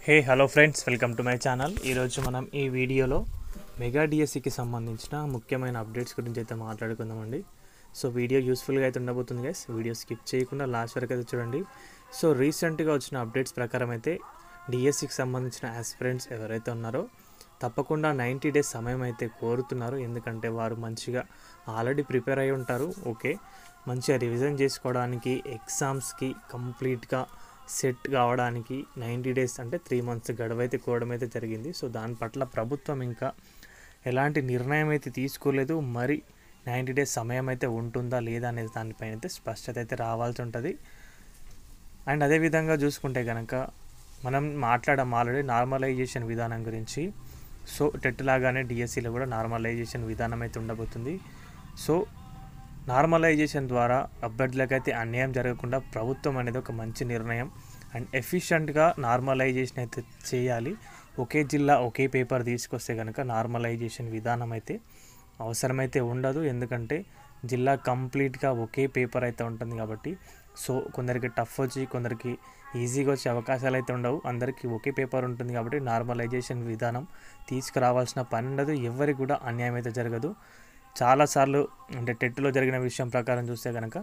Hello friends, welcome to my channel. ఈరోజు మనం ఈ వీడియోలో మెగా డిఎస్సికి సంబంధించిన ముఖ్యమైన అప్డేట్స్ గురించి అయితే మాట్లాడుకుందామండి. సో వీడియో యూస్ఫుల్గా అయితే ఉండబోతుంది గైస్. వీడియో స్కిప్ చేయకుండా లాస్ట్ వరకు అయితే చూడండి. సో రీసెంట్గా వచ్చిన అప్డేట్స్ ప్రకారం అయితే డిఎస్సికి సంబంధించిన ఆస్పిరెంట్స్ ఎవరైతే ఉన్నారో తప్పకుండా 90 డేస్ సమయం అయితే కోరుతున్నారు. ఎందుకంటే వారు మంచిగా ఆల్రెడీ ప్రిపేర్ అయి ఉంటారు. ఓకే, మంచిగా రివిజన్ చేసుకోవడానికి, ఎగ్జామ్స్కి కంప్లీట్గా సెట్ కావడానికి 90 డేస్ అంటే 3 months గడువు అయితే కోవడం అయితే జరిగింది. సో దాని పట్ల ప్రభుత్వం ఇంకా ఎలాంటి నిర్ణయం అయితే తీసుకోలేదు. మరి 90 డేస్ సమయం అయితే ఉంటుందా లేదా అనేది దానిపైన అయితే స్పష్టత అయితే రావాల్సి ఉంటుంది. అండ్ అదేవిధంగా చూసుకుంటే కనుక మనం మాట్లాడాం ఆల్రెడీ నార్మలైజేషన్ విధానం గురించి. సో టెట్ లాగానే డిఎస్సిలో కూడా నార్మలైజేషన్ విధానం అయితే ఉండబోతుంది. సో నార్మలైజేషన్ ద్వారా అభ్యర్థులకైతే అన్యాయం జరగకుండా ప్రభుత్వం అనేది ఒక మంచి నిర్ణయం అండ్ ఎఫిషియెంట్గా నార్మలైజేషన్ అయితే చేయాలి. ఒకే జిల్లా ఒకే పేపర్ తీసుకొస్తే కనుక నార్మలైజేషన్ విధానం అయితే అవసరమైతే ఉండదు. ఎందుకంటే జిల్లా కంప్లీట్గా ఒకే పేపర్ అయితే ఉంటుంది కాబట్టి. సో కొందరికి టఫ్ వచ్చి కొందరికి ఈజీగా వచ్చే అవకాశాలు అయితే ఉండవు. అందరికీ ఒకే పేపర్ ఉంటుంది కాబట్టి నార్మలైజేషన్ విధానం తీసుకురావాల్సిన పని ఉండదు. ఎవరికి కూడా అన్యాయం అయితే జరగదు. చాలాసార్లు అంటే టెట్లో జరిగిన విషయం ప్రకారం చూస్తే కనుక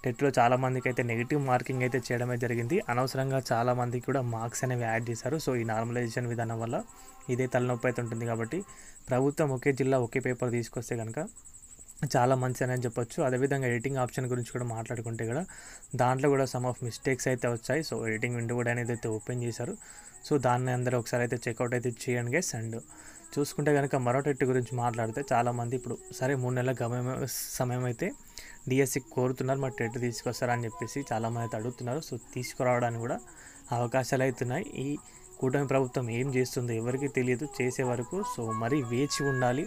టెట్లో చాలామందికి అయితే నెగిటివ్ మార్కింగ్ అయితే చేయడమే జరిగింది. అనవసరంగా చాలామందికి కూడా మార్క్స్ అనేవి యాడ్ చేశారు. సో ఈ నార్మలైజేషన్ విధానం వల్ల ఇదే తలనొప్పి అయితే ఉంటుంది కాబట్టి ప్రభుత్వం ఒకే జిల్లా ఒకే పేపర్ తీసుకొస్తే కనుక చాలా మంచిది అని చెప్పొచ్చు. అదేవిధంగా ఎడిటింగ్ ఆప్షన్ గురించి కూడా మాట్లాడుకుంటే కూడా దాంట్లో కూడా సమ్ ఆఫ్ మిస్టేక్స్ అయితే వచ్చాయి. సో ఎడిటింగ్ విండో కూడా అనేది అయితే ఓపెన్ చేశారు. సో దాన్ని అందరూ ఒకసారి అయితే చెక్అవుట్ అయితే చేయండి గైస్. అండ్ చూసుకుంటే కనుక మరో టెట్ గురించి మాట్లాడితే చాలామంది ఇప్పుడు సరే 3 నెలల సమయం అయితే డిఎస్సికి కోరుతున్నారు, మరి టెట్ తీసుకొస్తారా అని చెప్పేసి చాలామంది అయితే అడుగుతున్నారు. సో తీసుకురావడానికి కూడా అవకాశాలు అవుతున్నాయి. ఈ కూటమి ప్రభుత్వం ఏం చేస్తుందో ఎవరికి తెలియదు చేసే వరకు. సో మరీ వేచి ఉండాలి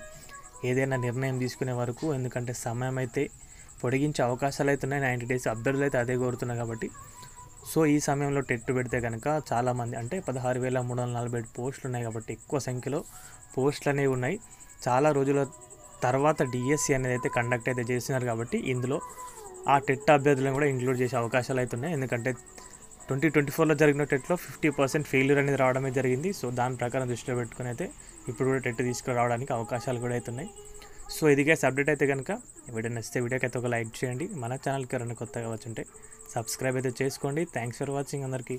ఏదైనా నిర్ణయం తీసుకునే వరకు. ఎందుకంటే సమయం అయితే పొడిగించే అవకాశాలు అవుతున్నాయి. 90 డేస్ అభ్యర్థులు అయితే అదే కోరుతున్నారు కాబట్టి. సో ఈ సమయంలో టెట్ పెడితే కనుక చాలామంది అంటే 16,347 పోస్టులు ఉన్నాయి కాబట్టి ఎక్కువ సంఖ్యలో పోస్టులు అనేవి ఉన్నాయి. చాలా రోజుల తర్వాత డిఎస్సి అనేది అయితే కండక్ట్ అయితే చేస్తున్నారు కాబట్టి ఇందులో ఆ టెట్ అభ్యర్థులను కూడా ఇంక్లూడ్ చేసే అవకాశాలు అవుతున్నాయి. ఎందుకంటే 2024లో జరిగిన టెట్లో 50% ఫెయిల్యూర్ అనేది రావడమే జరిగింది. సో దాని ప్రకారం దృష్టిలో పెట్టుకుని అయితే ఇప్పుడు కూడా టెట్ తీసుకురావడానికి అవకాశాలు కూడా అవుతున్నాయి. సో ఇది గైస్ అప్డేట్ అయితే కనుక వీడియో నచ్చితే వీడియోకి అయితే ఒక లైక్ చేయండి. మన ఛానల్కి ఎవరైనా కొత్తగా వచ్చుంటే సబ్స్క్రైబ్ అయితే చేసుకోండి. థ్యాంక్స్ ఫర్ వాచింగ్ అందరికీ.